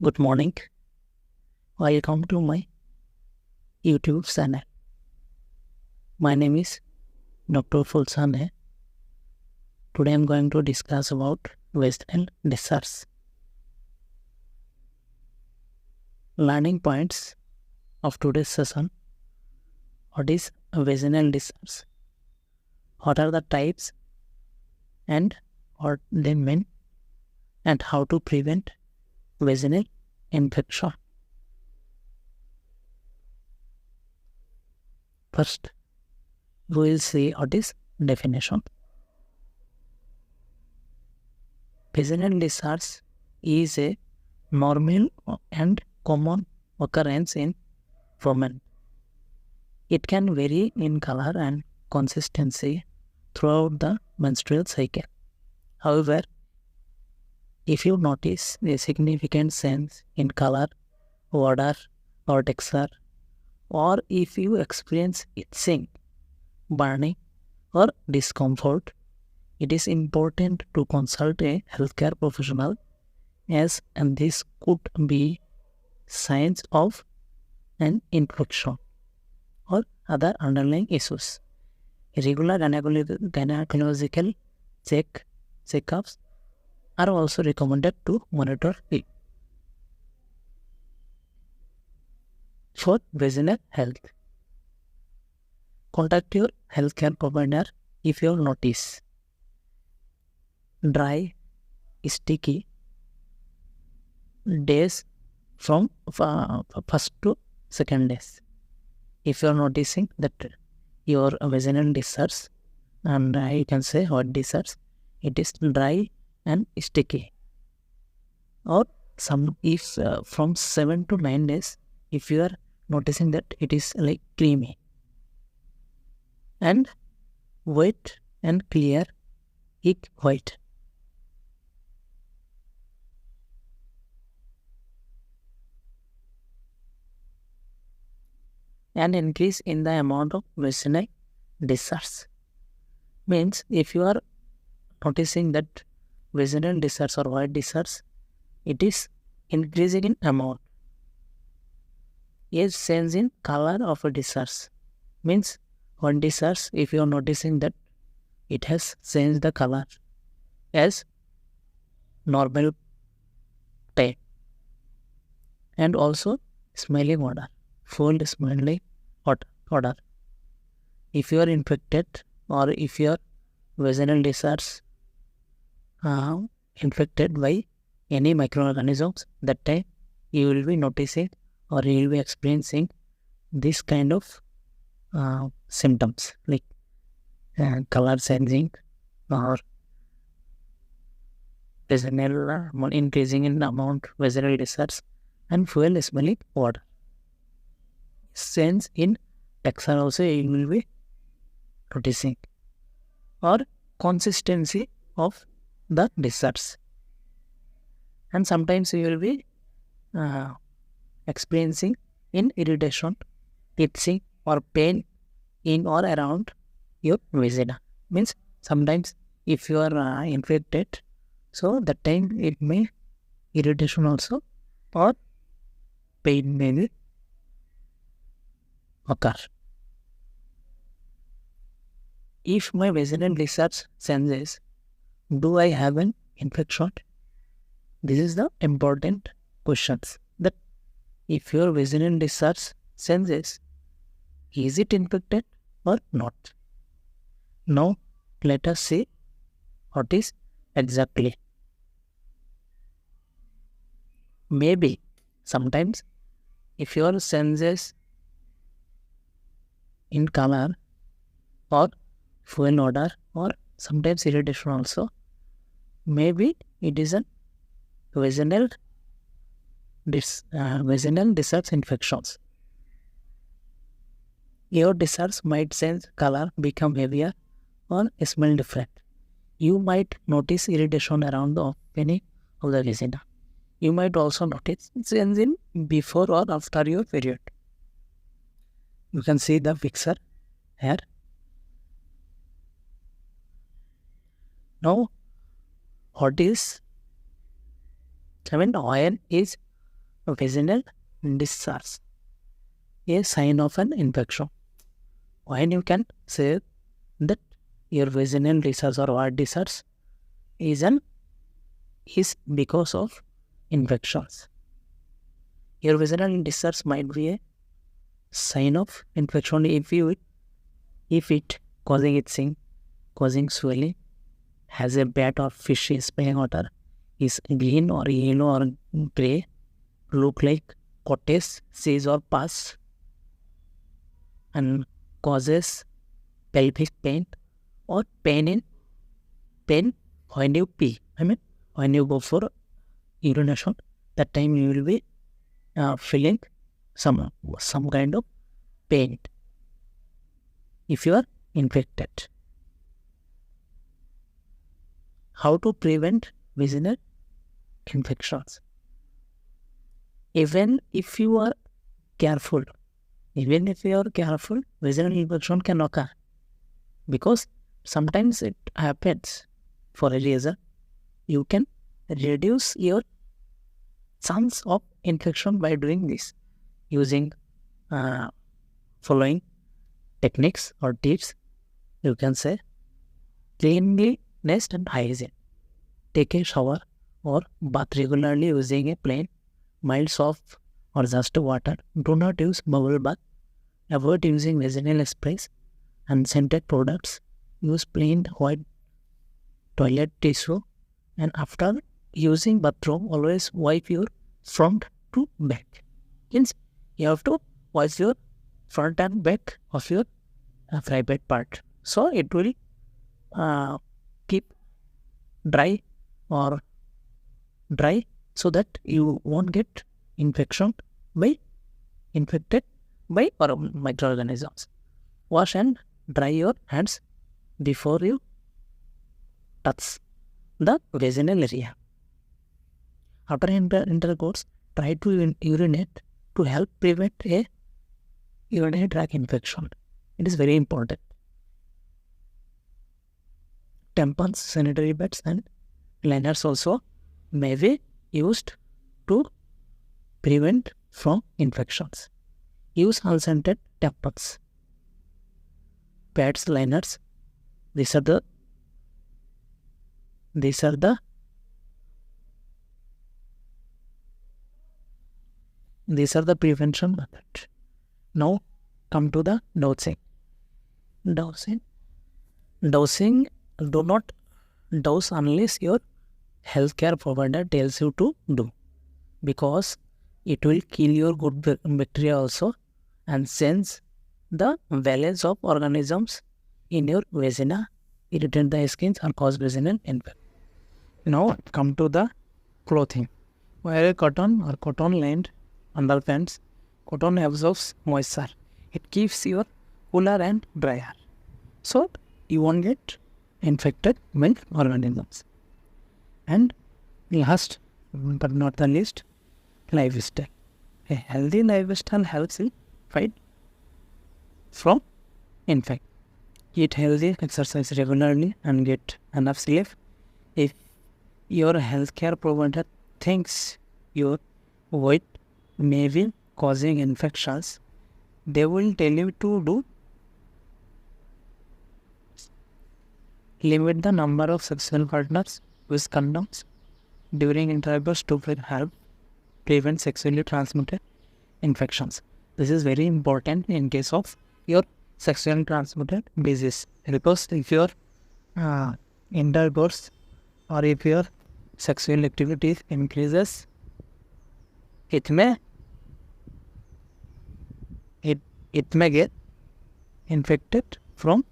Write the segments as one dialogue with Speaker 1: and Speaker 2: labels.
Speaker 1: Good morning. Welcome to my YouTube channel. My name is Dr. Fulchan A. Today I am going to discuss about vaginal discharge. Learning points of today's session. What is vaginal discharge? What are the types and what they mean, and how to prevent vaginal infection? First, we will see what is definition. Vaginal discharge is a normal and common occurrence in women. It can vary in color and consistency throughout the menstrual cycle. However, if you notice a significant change in color, odor, or texture, or if you experience itching, burning, or discomfort, it is important to consult a healthcare professional, and this could be signs of an infection or other underlying issues. Regular gynecological checkups are also recommended to monitor it. For vaginal health, contact your healthcare provider if you notice dry, sticky days from first to second days. If you are noticing that your vaginal discharge, and you can say hot discharge, it is dry and sticky, or if from 7 to 9 days, if you are noticing that it is like creamy and wet and clear, egg white. An increase in the amount of vaginal discharge means if you are noticing that vaginal discharge or white discharge, it is increasing in amount. A change in color of a discharge means one discharge, if you are noticing that it has changed the color as normal type, and also smelling odor, full smelling odor. If you are infected or if your vaginal discharge infected by any microorganisms, that time you will be noticing or you will be experiencing this kind of symptoms like color changing or vaginal increasing in amount vaginal discharge and fuel smelling odor. Change in texture also you will be noticing, or consistency of the discharge, and sometimes you will be experiencing in irritation, itching, or pain in or around your vagina. Means sometimes if you are infected, so that time it may irritation also or pain may occur. If my vaginal discharge changes, do I have an infection? This is the important questions, that if your vaginal discharge changes, is it infected or not? Now let us see what is exactly. Maybe sometimes if your changes in color or fuel odor or sometimes irritation also, maybe it is a vaginal discharge infections. Your discharge might change color, become heavier, or smell different. You might notice irritation around the opening of the vagina. You might also notice change in before or after your period. You can see the picture here. Now, when is vaginal discharge, a sign of an infection. When you can say that your vaginal discharge or what discharge is because of infections. Your vaginal discharge might be a sign of infection if it causing itching, causing swelling, has a bad or fishy smelling water, is green or yellow or grey, look like cottage, cheese or pus, and causes pelvic pain or pain when you pee. When you go for urination, that time you will be feeling some kind of pain if you are infected. How to prevent vaginal infections? Even if you are careful, vaginal infection can occur because sometimes it happens for a reason. You can reduce your chance of infection by doing this, using following techniques or tips. You can say cleanliness and hygiene. Take a shower or bath regularly using a plain, mild soap or just water. Do not use bubble bath. Avoid using vaginal sprays and scented products. Use plain white toilet tissue, and after using bathroom, always wipe your front to back. Means you have to wash your front and back of your private part, so it will keep dry so that you won't get infected by or microorganisms. Wash and dry your hands before you touch the vaginal area. After intercourse, try to urinate to help prevent a urinary tract infection. It is very important. Tampons, sanitary pads and liners also may be used to prevent from infections. Use unscented tampons, pads, liners. These are the prevention methods. Now come to the dosing. Dosing, do not dose unless your healthcare provider tells you to do, because it will kill your good bacteria also and change the balance of organisms in your vagina, irritate the skin and cause vaginal infection. Now come to the clothing. Wear a cotton or cotton-lined underpants. Cotton absorbs moisture. It keeps you cooler and drier, so you won't get infected by organisms. And last but not the least, lifestyle. A healthy lifestyle helps you fight from infection. Eat healthy, exercise regularly, and get enough sleep. If your healthcare provider thinks your weight may be causing infections, they will tell you to do limit the number of sexual partners, use condoms during intercourse to help prevent sexually transmitted infections. This is very important in case of your sexually transmitted disease, because if your intercourse or if your sexual activity increases, it may get infected from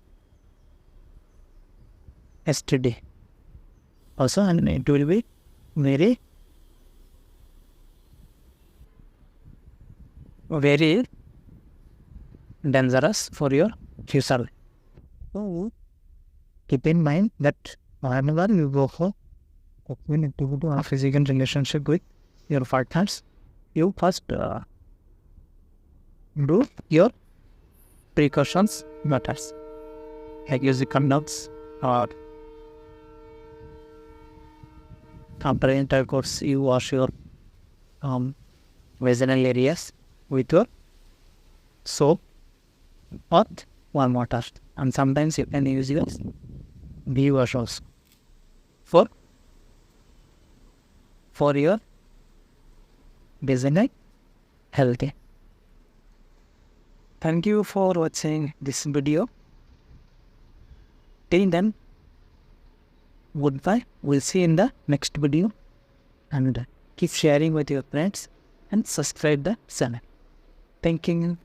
Speaker 1: STD also, and it will be very dangerous for your future. So keep in mind that whenever you go for sexual activity or physical relationship with your partners, you first do your precautions matters, like using condoms, or after intercourse you wash your vaginal areas with your soap or warm water. And sometimes you can use your bee wash also for your vaginal health. Thank you for watching this video. Till then, goodbye. We'll see you in the next video. And keep sharing with your friends and subscribe the channel. Thank you.